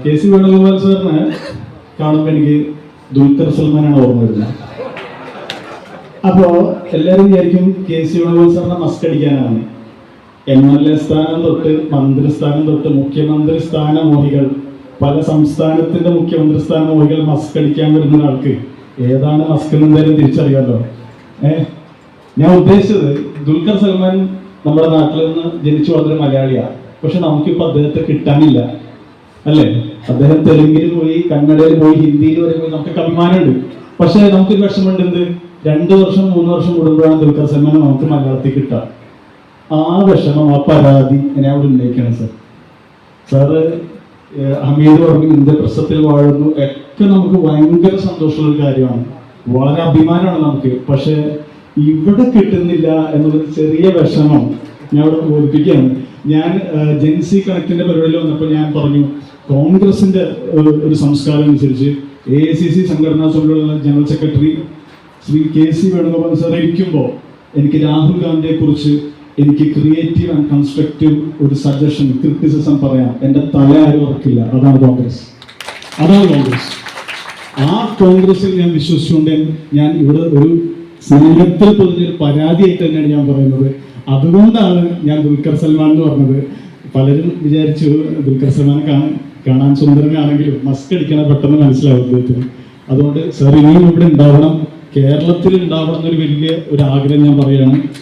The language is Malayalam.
KC വേണുഗോപാൽ സാറിനെ കാണുമ്പോൾ എനിക്ക് ദുൽഖർ സൽമാനാണ് ഓർമ്മ വരുന്നത്. അപ്പോ എല്ലാവരും വിചാരിക്കും KC വേണുഗോപാൽ സാറിനെ മസ്കടിക്കാനാണ്. MLA സ്ഥാനം തൊട്ട് മന്ത്രിസ്ഥാനം തൊട്ട് മുഖ്യമന്ത്രി സ്ഥാനമോഹികൾ, പല സംസ്ഥാനത്തിന്റെ മുഖ്യമന്ത്രി സ്ഥാനമോഹികൾ മസ്കടിക്കാൻ വരുന്ന ഒരാൾക്ക് ഏതാണ് മസ്ക് എന്തായാലും തിരിച്ചറിയാമല്ലോ. ഞാൻ ഉദ്ദേശിച്ചത് ദുൽഖർ സൽമാൻ നമ്മുടെ നാട്ടിൽ നിന്ന് ജനിച്ചു വളർന്ന മലയാളിയാണ്. പക്ഷെ നമുക്കിപ്പോ അദ്ദേഹത്തെ കിട്ടാനില്ല അല്ലേ? അദ്ദേഹം തെലുങ്കിൽ പോയി, കന്നഡയിൽ പോയി, ഹിന്ദിയിൽ വരെ പോയി, നമുക്കൊക്കെ അഭിമാനമുണ്ട്. പക്ഷെ നമുക്കൊരു വിഷമമുണ്ട്. എന്ത് 2 വർഷം 3 വർഷം കൂടുമ്പോഴാണ് ദുൽഖർ സൽമാനെ നമുക്ക് മലയാളത്തിൽ കിട്ടുക. ആ വിഷമം, ആ പരാതി ഞാൻ അവിടെ ഉന്നയിക്കണം സാർ. സാറ് ഹമീദ് പറഞ്ഞു ഇന്ദ്രപ്രസ്ഥത്തിൽ വാഴുന്നു ഒക്കെ നമുക്ക് ഭയങ്കര സന്തോഷമുള്ള ഒരു കാര്യമാണ്, വളരെ അഭിമാനമാണ് നമുക്ക്. പക്ഷെ ഇവിടെ കിട്ടുന്നില്ല എന്നുള്ളൊരു ചെറിയ വിഷമം ഞാൻ അവിടെ ബോധിപ്പിക്കുകയാണ്. ഞാൻ ജെൻസി കണക്റ്റിന്റെ പരിപാടിയിൽ വന്നപ്പോൾ ഞാൻ പറഞ്ഞു, കോൺഗ്രസിന്റെ ഒരു സംസ്കാരം അനുസരിച്ച് AICC സംഘടനാ സമിതിയുള്ള general secretary Shri KC Venugopal sir ഇരിക്കുമ്പോൾ എനിക്ക് രാഹുൽ ഗാന്ധിയെ കുറിച്ച് എനിക്ക് ക്രിയേറ്റീവ് ആൻഡ് കൺസ്ട്രക്റ്റീവ് ഒരു സജഷൻ, ക്രിറ്റിസിസം പറയാം. എൻ്റെ തല ആരും ഉറക്കില്ല. അതാണ് കോൺഗ്രസ്. ആ കോൺഗ്രസിൽ ഞാൻ വിശ്വസിച്ചുകൊണ്ട് ഞാൻ ഇവിടെ ഒരു സ്നേഹത്തിൽ പൊതിഞ്ഞൊരു പരാതിയായിട്ട് തന്നെയാണ് ഞാൻ പറയുന്നത്. അതുകൊണ്ടാണ് ഞാൻ ദുൽഖർ സൽമാൻ എന്ന് പറഞ്ഞത്. പലരും വിചാരിച്ചു ദുൽഖർ സൽമാനെ കാണാൻ സുന്ദരനാണെങ്കിലും മസ്ക് അടിക്കണ പെട്ടെന്ന് മനസ്സിലാവും അദ്ദേഹത്തിന്. അതുകൊണ്ട് സാർ ഇനിയും ഇവിടെ ഉണ്ടാവണം, കേരളത്തിൽ ഉണ്ടാവണം എന്നൊരു വലിയ ഒരു ആഗ്രഹം ഞാൻ പറയുകയാണ്.